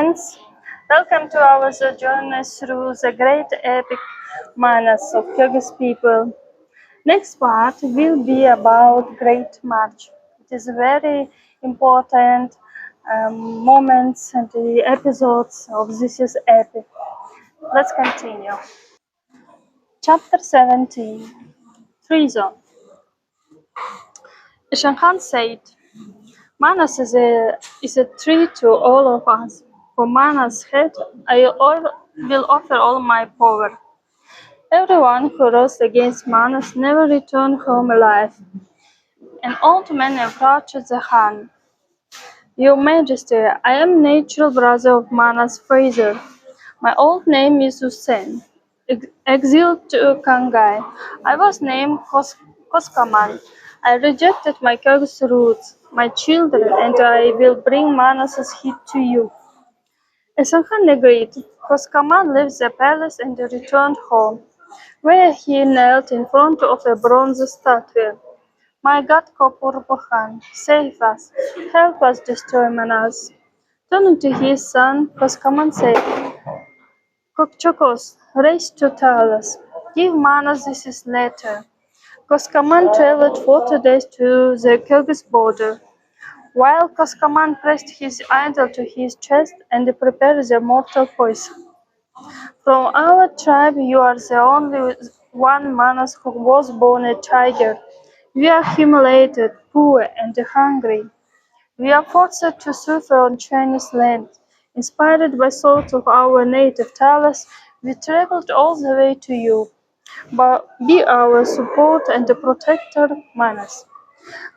friends, welcome to our journey through the great epic manas of Kyrgyz people. Next part will be about Great March. It is very important moments and the episodes of this is epic. Let's continue. Chapter 17 Treason. Ishan Khan said, Manas is a treat to all of us. For Manas' head, will offer all my power. Everyone who rose against Manas never returned home alive. An old man approached the Khan. Your Majesty, I am natural brother of Manas' father. My old name is Hussein. Exiled to Kangai. I was named Koskaman. I rejected my Kyrgyz roots, my children, and I will bring Manas's heat to you. Esanhan agreed. Koskaman left the palace and returned home, where he knelt in front of a bronze statue. My God, Kopur Bohan, save us, help us destroy Manas. Turning to his son, Koskaman said, Kokchokos, race to Talas, give Manas this letter. Koskaman traveled 40 days to the Kyrgyz border, while Koskaman pressed his idol to his chest and prepared the mortal poison. From our tribe you are the only one Manas who was born a tiger. We are humiliated, poor, and hungry. We are forced to suffer on Chinese land. Inspired by thoughts of our native Talas, we traveled all the way to you. But be our support and protector, Manas.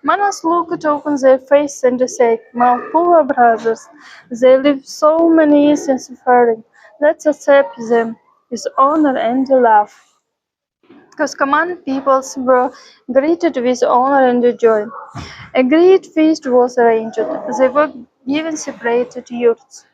Manas looked upon their faces and said, My poor brothers, they live so many years in suffering. Let's accept them with honor and love. Koskaman peoples were greeted with honor and joy. A great feast was arranged. They were given separated yurts.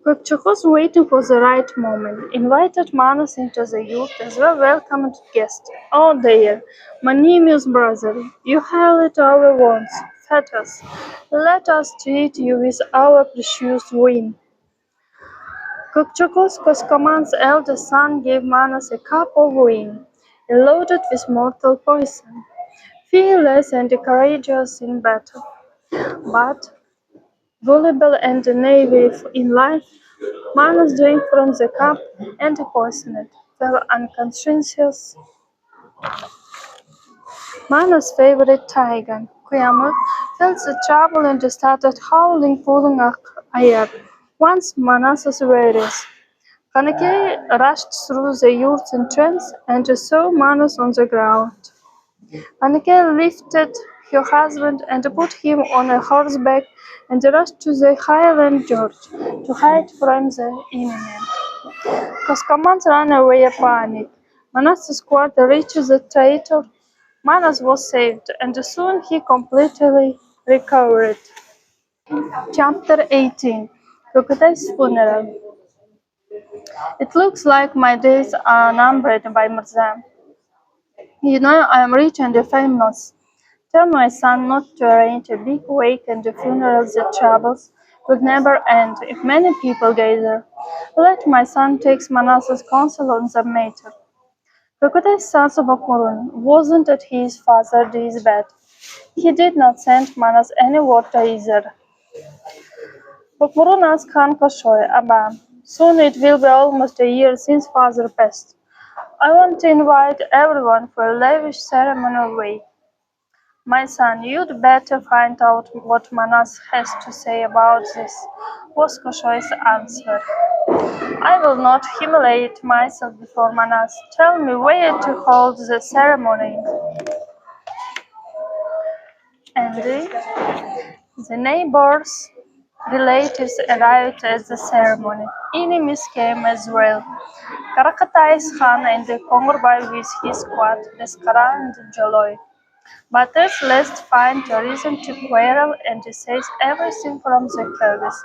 Kokchokos, waiting for the right moment, invited Manas into the yurt as a welcomed guest. Oh dear, Manimius brother, you highlight our wants, fed us. Let us treat you with our precious wine. Kokchokos, Koskaman's eldest son, gave Manas a cup of wine, loaded with mortal poison. Fearless and courageous in battle, but gullible and naive in life, Manas drank from the cup and poisoned, fell unconscious. Manas' favorite tiger, Kuyamut, felt the trouble and started howling, pulling air. Once Manas's wearies. Kanake rushed through the yurt's entrance and saw Manas on the ground. Kanake lifted her husband and put him on a horseback and rushed to the Highland George to hide from the enemy. Koskaman ran away in panic. Manas' squad reached the traitor. Manas was saved, and soon he completely recovered. Chapter 18 Crocodile's Funeral. It looks like my days are numbered by Mirza. You know I am rich and famous. Tell my son not to arrange a big wake and a funeral. The troubles will never end if many people gather. Let my son take Manas's counsel on the matter. Crocodile's son Bakurun wasn't at his father's bed. He did not send Manas any water either. Bakurun asked Khan Koshoy, Abba, soon it will be almost a year since father passed. I want to invite everyone for a lavish ceremonial wake. My son, you'd better find out what Manas has to say about this, was Koshoy's answer. I will not humiliate myself before Manas. Tell me where to hold the ceremony. And the neighbors, relatives arrived at the ceremony. Enemies came as well. Karakatai's Khan and the Kongurbay with his squad, Eskara and Joloy. But at last find a reason to quarrel and says everything from the Kyrgyz.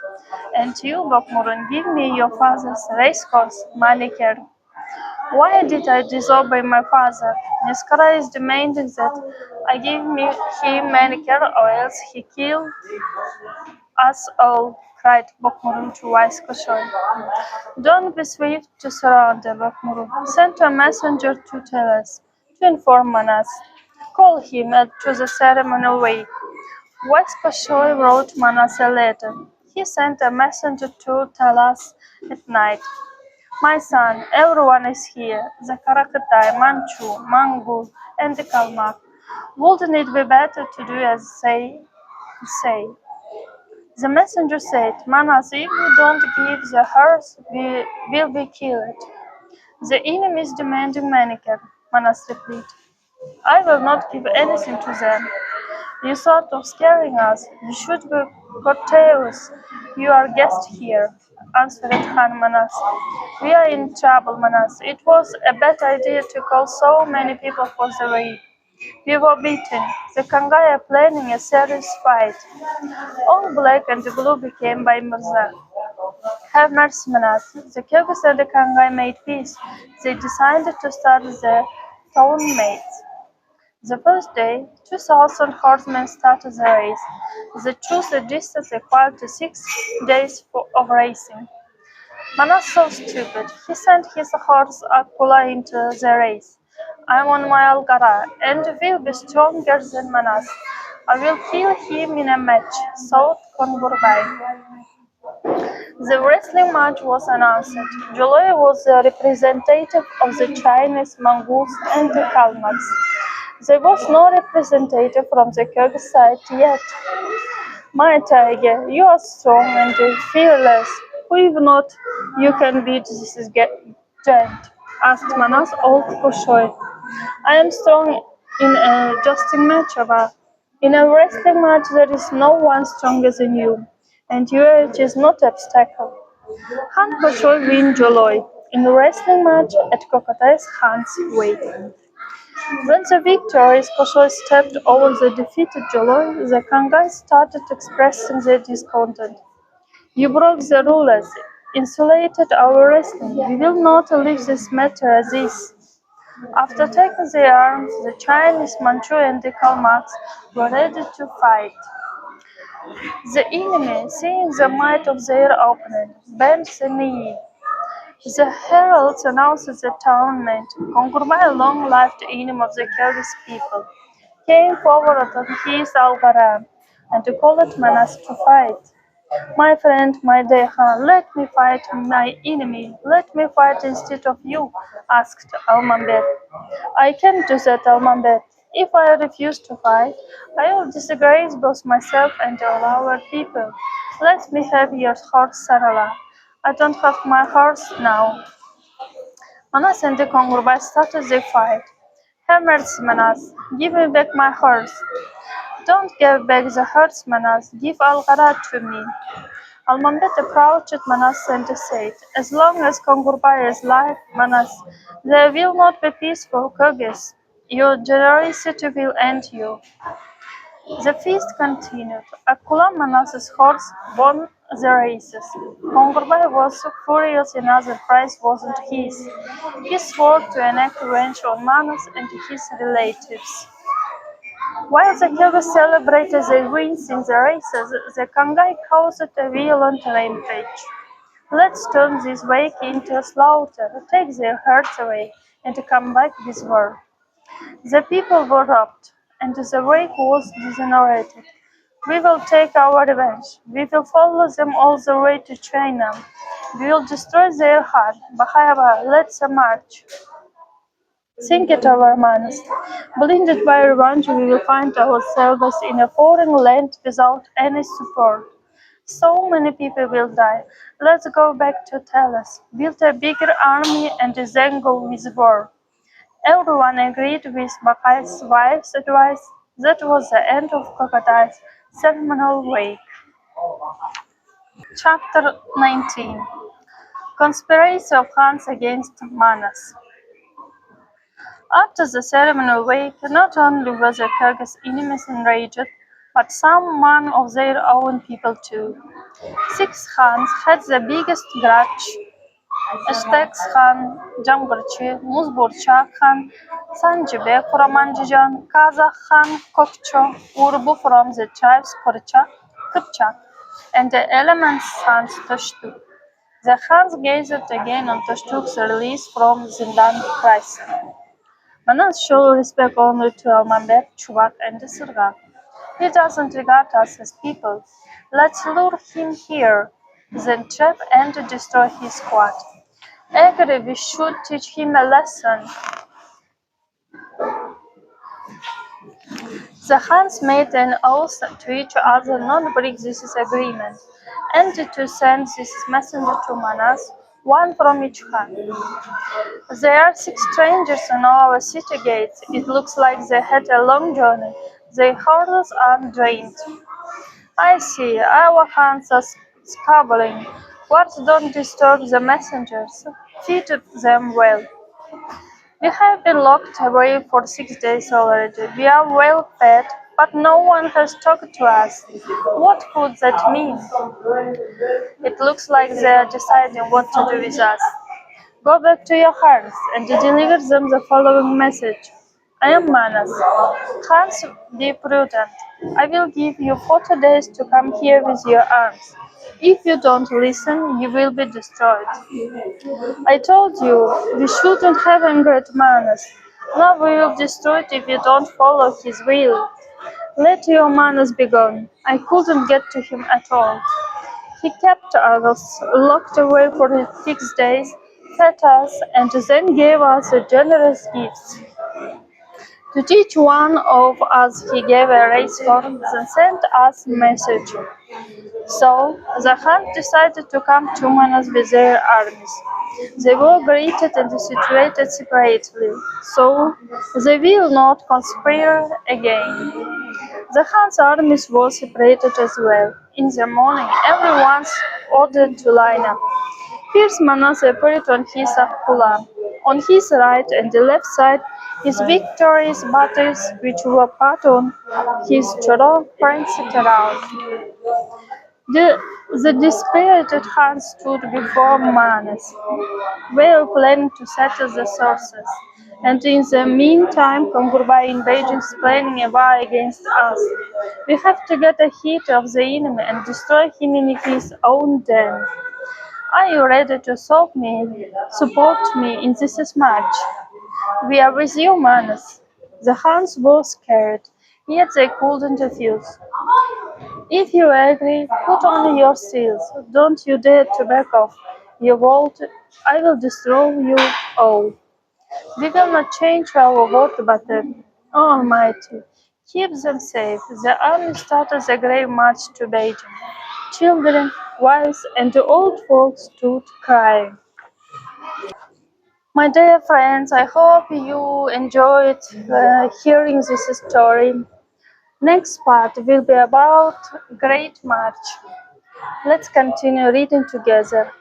And you, Bakmurun, give me your father's racecourse, Maniker. Why did I disobey my father? Niskara is demanding that I give him Maniker or else he kill us all. cried Bokmurun to wise Koshoy. Don't be swift to surrender, Bokmurun. Send a messenger to tell us, to inform Manas. Call him to the ceremonial wake. Wise Koshoy wrote Manas a letter. He sent a messenger to tell us at night. My son, everyone is here. The Karakatai, Manchu, Mangul, and the Kalmak. Wouldn't it be better to do as they say? The messenger said, Manas, if we don't give the horse, we will be killed. The enemy is demanding Maniker, Manas replied. I will not give anything to them. You thought of scaring us. You should be courteous. You are guest here, answered Khan Manas. We are in trouble, Manas. It was a bad idea to call so many people for the raid. We were beaten. The Kangai are planning a serious fight. All black and blue became by Mirza. Have mercy, Manas. The Kyrgyz and the Kangai made peace. They decided to start the tournaments. The first day, 2,000 horsemen started the race. They chose a distance equal to 6 days of racing. Manas so stupid. He sent his horse Akula into the race. I'm on my Algara and will be stronger than Manas. I will kill him in a match, thought Konburbai. The wrestling match was announced. July was the representative of the Chinese, Mongols, and the Kalmaks. There was no representative from the Kyrgyz side yet. My tiger, you are strong and fearless. Who if not you can beat this giant? Asked Manas old Koshoy. I am strong in a jousting match, Abba. In a wrestling match there is no one stronger than you, and your age is not an obstacle. Han Koshoy win Joloi in a wrestling match at Kokotai's Han's weight. When the victorious Koshoy stepped over the defeated Joloi, the Kangai started expressing their discontent. You broke the rules, insulated our wrestling. We will not leave this matter as is. After taking their arms, the Chinese, Manchu, and the Kalmaks were ready to fight. The enemy, seeing the might of their opponent, bent the knee. The heralds announced the tournament. Konkurbai, a long-lived enemy of the Kyrgyz people, came forward on his Algara and called Manas to fight. My friend, my dear Khan, let me fight my enemy. Let me fight instead of you, asked Almambet. I can't do that, Almambet. If I refuse to fight, I will disgrace both myself and all our people. Let me have your horse, Sarala. I don't have my horse now. Manas and the Kongurbai started the fight. Have mercy, Manas. Give me back my horse. Don't give back the horse, Manas. Give Algara to me. Almambet approached Manas and said, As long as Kongurbai is alive, Manas, there will not be peace for Kyrgyz. Your generosity will end you. The feast continued. Akula Manas's horse won the races. Kongurbai was so furious another prize wasn't his. He swore to enact revenge on Manas and his relatives. While the Kyrgyz celebrated their wins in the races, the Kangai caused a violent rampage. Let's turn this wake into a slaughter, take their hearts away, and come back with war. The people were robbed, and the wake was dishonored. We will take our revenge. We will follow them all the way to China. We will destroy their heart. Bahayaba, let's march. Think it over, Manas. Blinded by revenge, we will find ourselves in a foreign land without any support. So many people will die. Let's go back to Talas, build a bigger army, and then go with war. Everyone agreed with Bakai's wife's advice. That was the end of Kokotai's ceremonial wake. Chapter 19. Conspiracy of Khans against Manas. After the ceremonial wake, not only were the Kyrgyz enemies enraged, but some of their own people too. 6 Khans had the biggest grudge: Ashtax Khan, Jamgurchi, Muzburchak Khan, Sanjibek Romanjijan, Kazakh Khan, Kokcho, Urbu from the tribes Kipchak. and the element's sons Toshtuk. The Khans gazed again on Toshtuk's release from Zindan prison. Manas show respect only to Almambet, Chubak, and Sirga. He doesn't regard us as people. Let's lure him here, then trap and destroy his squad. Agree, we should teach him a lesson. The Khans made an oath to each other not to break this agreement, and to send this messenger to Manas, one from each Khan. There are 6 strangers on our city gates. It looks like they had a long journey. Their horses are drained. I see, our hands are scabbling. What, don't disturb the messengers. Feed them well. We have been locked away for 6 days already. We are well fed, but no one has talked to us. What could that mean? It looks like they are deciding what to do with us. Go back to your hands and deliver them the following message. I am Manas. Hans, be prudent. I will give you 40 days to come here with your arms. If you don't listen, you will be destroyed. I told you, we shouldn't have angered Manas. Now we will destroy it if you don't follow his will. Let your Manas be gone. I couldn't get to him at all. He kept us locked away for 6 days, fed us, and then gave us generous gifts. To each one of us he gave a race horse, then sent us a message. So the Huns decided to come to Manas with their armies. They were greeted and situated separately, so they will not conspire again. The Huns' armies were separated as well. In the morning, everyone's ordered to line up. First Manas appeared on his Akula. On his right and the left side, his victorious batyrs, which were part on his choro, pranced around. The dispirited Huns stood before Manas. We were planning to settle the sources, and in the meantime Kongurbai invading is planning a war against us. We have to get ahead of the enemy and destroy him in his own den. Are you ready to support me in this match? We are with you, Manas. The Huns were scared, yet they couldn't refuse. If you agree, put on your seals. Don't you dare to back off. You won't. I will destroy you all. We will not change our word, but Almighty, keep them safe. The army started the great march to Beijing. Children, wives, and the old folks stood crying. My dear friends, I hope you enjoyed hearing this story. Next part will be about Great March. Let's continue reading together.